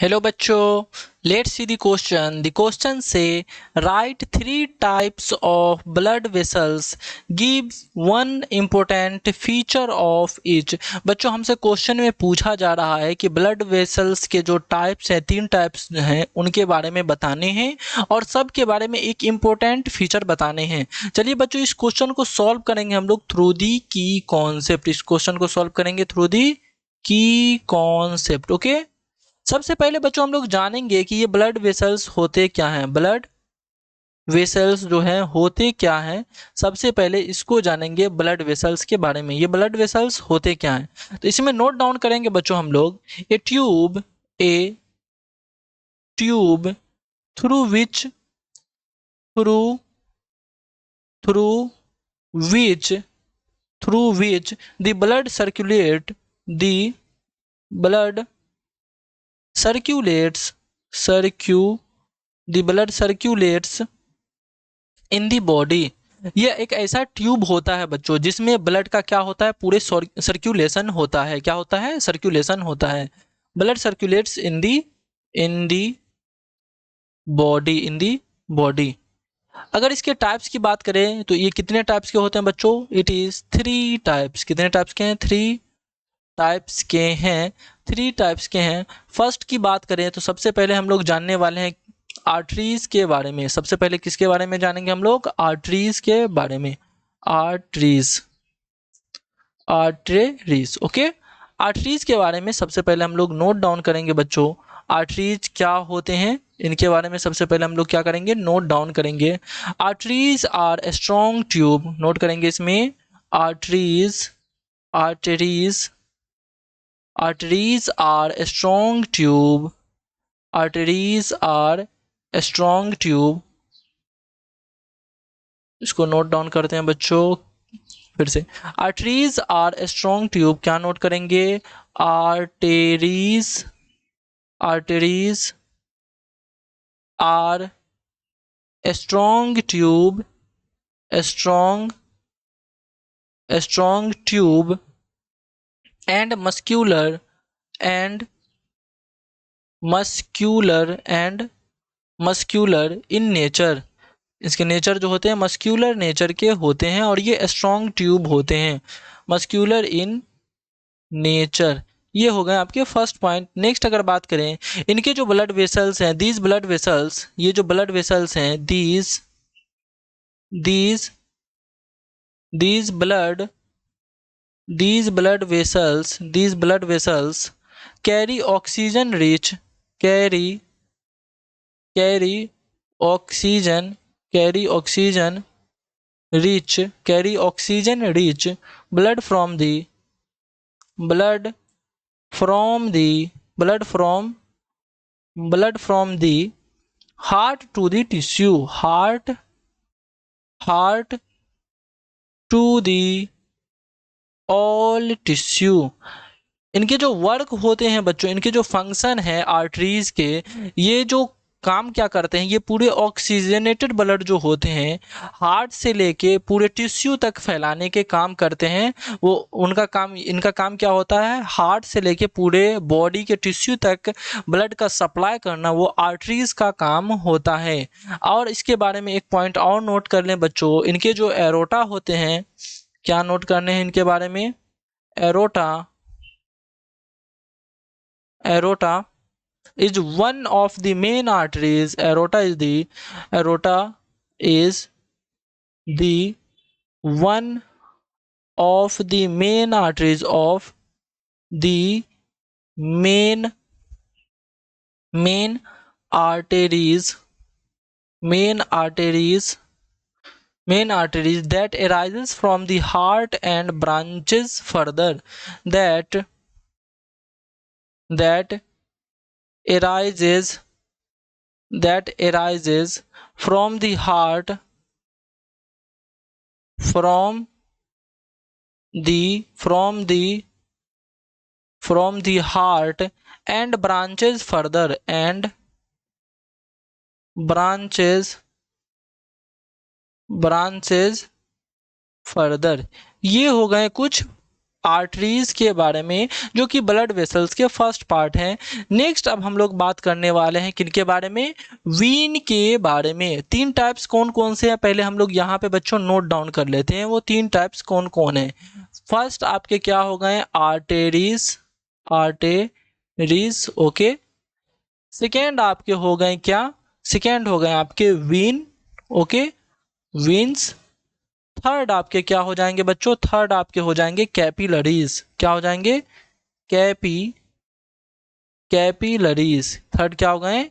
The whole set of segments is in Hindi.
हेलो बच्चों, let's see the question. The question says write three types of blood vessels, give one important feature of each. बच्चों, हमसे क्वेश्चन में पूछा जा रहा है कि ब्लड वेसल्स के जो टाइप्स हैं, तीन टाइप्स हैं, उनके बारे में बताने हैं और सब के बारे में एक इम्पोर्टेंट फीचर बताने हैं। चलिए बच्चों, इस क्वेश्चन को सॉल्व करेंगे हम लोग थ्रू दी की कॉन्सेप्ट। इस क्वेश्चन को सॉल्व करेंगे थ्रू दी की कॉन्सेप्ट। ओके, सबसे पहले बच्चों हम लोग जानेंगे कि ये ब्लड वेसल्स होते क्या हैं। ब्लड वेसल्स जो हैं होते क्या हैं, सबसे पहले इसको जानेंगे ब्लड वेसल्स के बारे में। ये ब्लड वेसल्स होते क्या हैं, तो इसमें नोट डाउन करेंगे बच्चों हम लोग। A tube through which through through which through which the blood circulate the blood circulates the blood circulates in the body. ये एक ऐसा ट्यूब होता है बच्चों जिसमें ब्लड का क्या होता है, पूरे सर्क्यूलेशन होता है। क्या होता है? सर्क्यूलेशन होता है। Blood circulates in the body. अगर इसके टाइप्स की बात करें तो ये कितने टाइप्स के होते हैं बच्चों? It is three types. कितने टाइप्स के हैं? थ्री टाइप्स के हैं। फर्स्ट की बात करें तो सबसे पहले हम लोग जानने वाले हैं आर्टरीज के बारे में। सबसे पहले किसके बारे में जानेंगे हम लोग? आर्टरीज के बारे में। Arteries okay. आर्टरीज के बारे में सबसे पहले हम लोग नोट डाउन करेंगे बच्चों। आर्टरीज क्या होते हैं, इनके बारे में सबसे पहले हम लोग क्या करेंगे? नोट डाउन करेंगे। Arteries are strong tube. Note करेंगे इसमें। Arteries arteries arteries are a strong tube. Arteries are a strong tube. इसको नोट डाउन करते हैं बच्चों फिर से। arteries are a strong tube, क्या नोट करेंगे? arteries arteries are a strong tube, a strong tube and and muscular in nature। इसके नेचर जो होते हैं मस्क्यूलर नेचर के होते हैं और ये स्ट्रॉन्ग ट्यूब होते हैं। मस्क्यूलर इन नेचर, ये हो गए आपके फर्स्ट पॉइंट। नेक्स्ट अगर बात करें इनके जो ब्लड वेसल्स हैं, दीज ब्लड वेसल्स, ये जो ब्लड वेसल्स हैं, these these blood blood vessels carry oxygen rich carry oxygen rich blood from the blood from the blood from the heart to the tissue, heart to the all tissue। इनके जो वर्क होते हैं बच्चों, इनके जो फंक्शन है आर्टरीज के, ये जो काम क्या करते हैं, ये पूरे ऑक्सीजनेटेड ब्लड जो होते हैं हार्ट से लेके पूरे टिश्यू तक फैलाने के काम करते हैं। वो इनका काम क्या होता है? हार्ट से लेके पूरे बॉडी के टिश्यू तक ब्लड का सप्लाई करना, वो आर्टरीज का काम होता है। और इसके बारे में एक पॉइंट और नोट कर लें बच्चों, इनके जो एरोटा होते हैं, क्या नोट करने हैं इनके बारे में? Aorta is one of the main arteries. Aorta is the one of the main arteries of the main arteries that arises from the heart and branches further, that arises from the heart from the heart and branches further ये हो गए कुछ आर्टरीज के बारे में, जो कि ब्लड वेसल्स के फर्स्ट पार्ट हैं। नेक्स्ट अब हम लोग बात करने वाले हैं किनके बारे में, वीन के बारे में। 3 टाइप्स कौन कौन से हैं पहले हम लोग यहाँ पे बच्चों नोट डाउन कर लेते हैं, वो 3 टाइप्स कौन कौन है। फर्स्ट आपके क्या हो गए, आर्टेरीज, आर्टेरीज, ओके। सेकेंड आपके हो गए क्या, सेकेंड हो गए आपके वीन, ओके, वीन्स। थर्ड आपके क्या हो जाएंगे बच्चों, थर्ड आपके हो जाएंगे कैपिलरीज। क्या हो जाएंगे, कैपिलरीज। थर्ड क्या हो गए,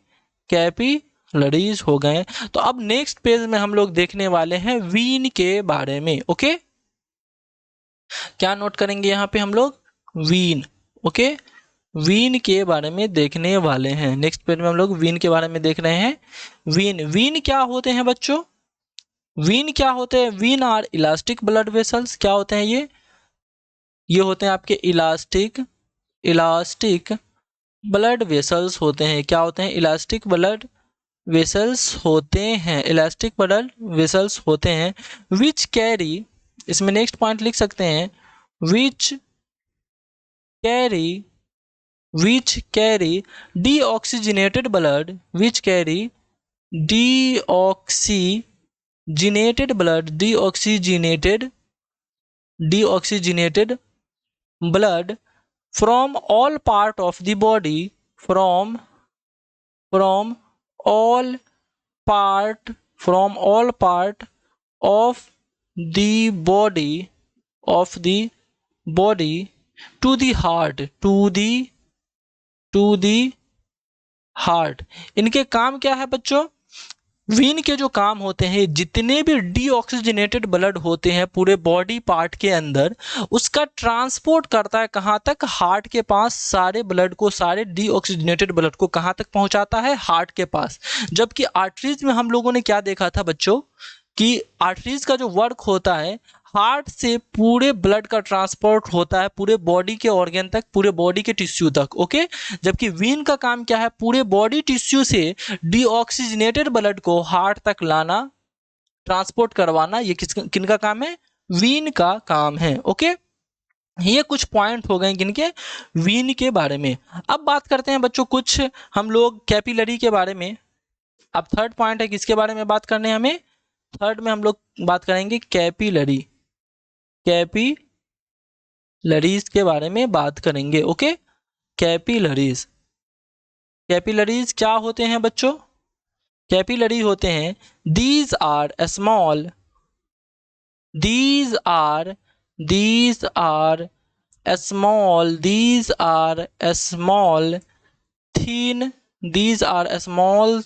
कैपिलरीज हो गए। तो अब नेक्स्ट पेज में हम लोग देखने वाले हैं वीन के बारे में, ओके। क्या नोट करेंगे यहाँ पे हम लोग, वीन, ओके, वीन के बारे में देखने वाले हैं। नेक्स्ट पेज में हम लोग वीन के बारे में देख रहे हैं। वीन, वीन क्या होते हैं बच्चों, वीन क्या होते हैं, vein are elastic blood vessels. क्या होते हैं ये होते हैं आपके इलास्टिक ब्लड वेसल्स होते हैं। क्या होते हैं, इलास्टिक ब्लड वेसल्स होते हैं, इलास्टिक ब्लड वेसल्स होते हैं। विच कैरी, इसमें नेक्स्ट पॉइंट लिख सकते हैं, which carry deoxygenated blood, which carry deoxygenated blood, deoxygenated blood from all part of the body, from all part of the body to the heart, इनके काम क्या है बच्चों, वीन के जो काम होते हैं, जितने भी डीऑक्सीजनेटेड ब्लड होते हैं पूरे बॉडी पार्ट के अंदर, उसका ट्रांसपोर्ट करता है कहाँ तक, हार्ट के पास। सारे ब्लड को, सारे डीऑक्सीजनेटेड ब्लड को कहाँ तक पहुंचाता है, हार्ट के पास। जबकि आर्टरीज में हम लोगों ने क्या देखा था बच्चों, कि आर्टरीज का जो वर्क होता है, हार्ट से पूरे ब्लड का ट्रांसपोर्ट होता है पूरे बॉडी के ऑर्गन तक, पूरे बॉडी के टिश्यू तक, ओके। जबकि वीन का काम क्या है, पूरे बॉडी टिश्यू से डीऑक्सीजनेटेड ब्लड को हार्ट तक लाना, ट्रांसपोर्ट करवाना। ये किनका काम है, वीन का काम है, ओके। ये कुछ पॉइंट हो गए किनके, वीन के बारे में। अब बात करते हैं बच्चों कुछ हम लोग कैपिलरी के बारे में। अब थर्ड पॉइंट है, किसके बारे में बात करने हैं हमें, थर्ड में हम लोग बात करेंगे कैपिलरीज के बारे में बात करेंगे, ओके। कैपिलरीज क्या होते हैं बच्चों, कैपिलरी होते हैं, these are small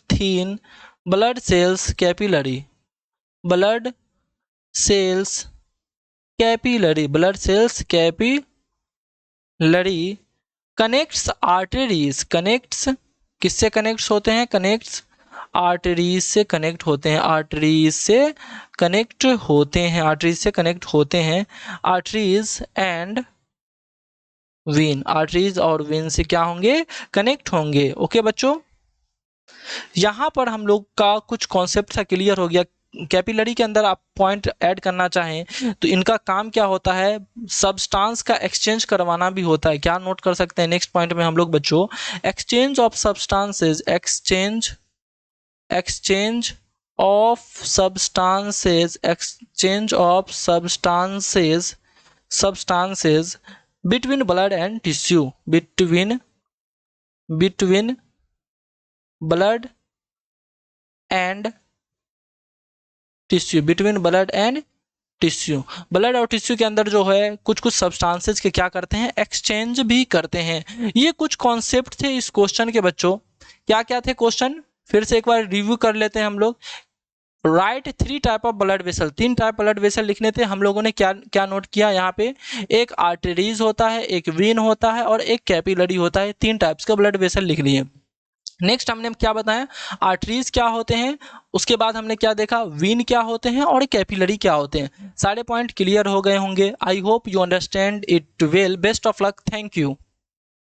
thin blood cells capillary connects arteries, connects किससे कनेक्ट होते हैं, कनेक्ट्स आर्टरीज से कनेक्ट होते हैं, आर्टरीज से कनेक्ट होते हैं। आर्टरीज एंड वीन, आर्टरीज और वीन से क्या होंगे, कनेक्ट होंगे, ओके बच्चों। यहाँ पर हम लोग का कुछ कॉन्सेप्ट था क्लियर हो गया। कैपिलरी के अंदर आप पॉइंट ऐड करना चाहें तो इनका काम क्या होता है, सब्सटेंस का एक्सचेंज करवाना भी होता है। क्या नोट कर सकते हैं नेक्स्ट पॉइंट में हम लोग बच्चों, exchange of substances, exchange of substances between blood and tissue, between blood and tissue, blood और टिश्यू के अंदर जो है कुछ सब्सटेंसेस के क्या करते हैं, एक्सचेंज भी करते हैं। ये कुछ कॉन्सेप्ट थे इस क्वेश्चन के बच्चों। क्या क्या थे क्वेश्चन, फिर से एक बार रिव्यू कर लेते हैं हम लोग। Right 3 type of blood vessel, 3 type blood vessel लिखने थे। हम लोगों ने क्या नोट किया यहाँ पे, एक आर्टरीज होता है, एक वीन होता है और एक कैपिलरी होता है। 3 टाइप्स का ब्लड वेसल लिख लिए। नेक्स्ट हमने क्या बताया, आर्टरीज क्या होते हैं, उसके बाद हमने क्या देखा, वीन क्या होते हैं और कैपिलरी क्या होते हैं। सारे पॉइंट क्लियर हो गए होंगे। I hope you understand it well. Best of luck, thank you.